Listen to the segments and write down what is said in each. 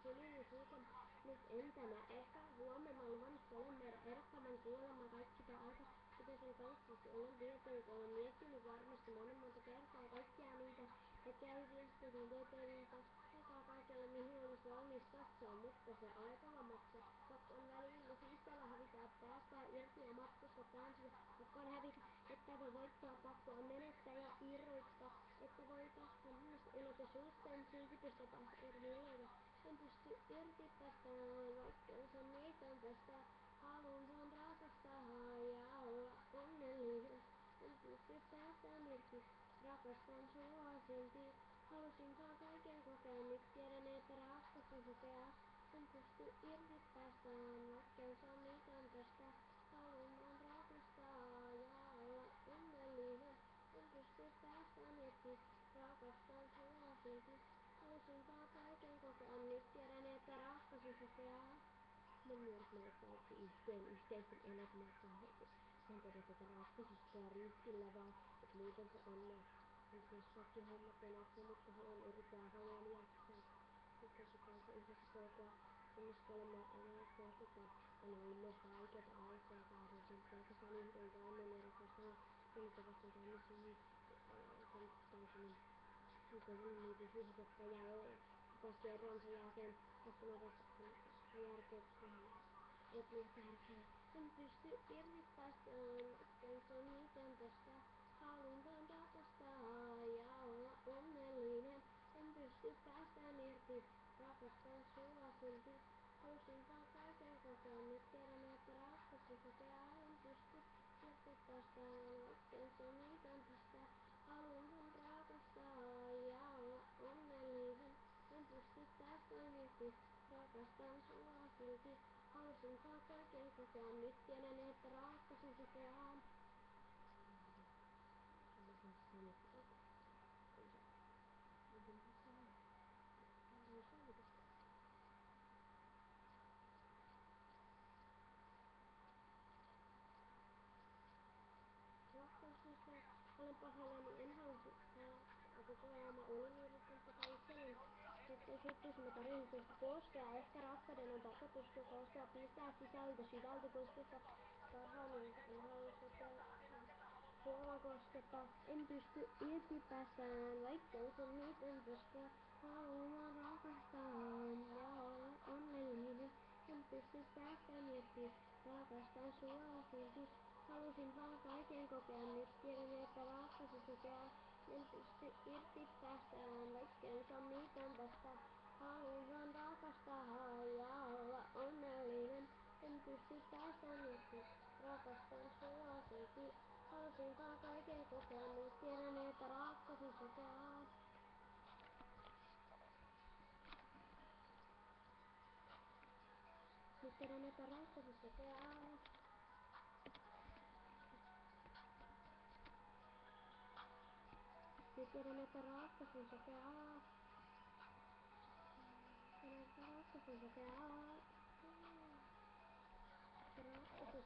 Tuli sulken nyt entämä. Ehkä huomenna luvannut olen meidän erottavan kuolema kaikki tämä aika. Kuten sen kauppasti olen tietoinen, kun olen miettinyt varmasti monta kertaa kaikkia niitä. Ja käy viestitin tieteellistä. Takaa kaikelle mihin olisi valmis satsaa, mutta se aikava maksaa. Pakko on välillä siistellä hävitää, päästää irti ja matkustaa tanssia. Pakko on hävitä, että voi voittaa, pakko on menettää ja irroittaa. Että voi tästä myös elätä suhteen, silti pystyä päästä irti. En pysty irti tästä, vaikka se miten tästä. Haluan vaan rakastaa ja olla onnellinen. En pysty päästään irti, rakastan sua silti. Halusin vaan kaiken kokea, nyt tiedän, että rakastan sukea. En pysty irti päästään, vaikka se on mitään tästä. Haluan vaan rakastaa ja olla onnellinen. En pysty päästään irti, rakastan sua silti. Halusin vaan kaiken kokea, nyt tiedän, että rakastan sukea. Ne myös näyttävät yhteisten elämään heti. Sen todeta, että ratkaisusta ja riskillä vaan, että muuten se on jos kaikki hommat peläksä, mutta he on yrittää haluan jaksaa. Yhdessä kanssa yhdessä polkua, tunnistelemme enää kohdataan. On ollut myös vaikeita aikaa, kahdessa pelkästään yhden kannen ja rakastaa. Tunnittavasti tämmöisiä täysin niitä syhdytettä jälleen. Taas kerran sen jälkeen vastuunarvoista järkeyksiä. Et niin tärkeä. En pysty irti päästään, vaikka se on miten tästä. Haluan vaan rakastaa ja olla onnellinen. En pysty päästään irti, rakastan sua silti. Halusin vaan kaiken kokea, nyt tiedän, että rakastus kokea. En pysty irti päästään, vaikka se on miten tästä. Haluan vaan rakastaa ja olla onnellinen. En pysty päästään irti, rakastan sua silti. Halusin vaan kaiken kokea, nyt tiedän, että rakastus kokea. Rakkaussyistä olen pahoillani, en halua koko elämä olin yrittänyt tätä itselleni. Sitten mä tarvitsin koskea. Ehkä rakkauden on tarkoitus koskea, pistää sisältä sydältä kosketta. Parhaani en halua huomaa koskettaa. En pysty irti päästään, vaikka se miten tästä. Haluan rakastaa ja olla onnellinen. En pysty päästään irti, rakastan sua silti. Halusin vaan kaiken kokea, nyt tiedän, että rakkaus sukea. En pysty irti päästään, vaikka se on mitään tästä. Haluan vaan rakastaa ja olla onnellinen. En pysty päästään irti, rakastan sua silti. Halusin vaan kaiken kokea, nyt tiedän, että rakkaus sukea. Nyt tiedän, että rakkaus sukea. Nyt tiedän, että rakkaus sukea. Tiedän, että rakkaus sukea. Rakkaus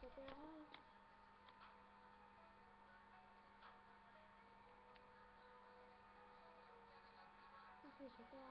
sukea. Rakkaus sukea.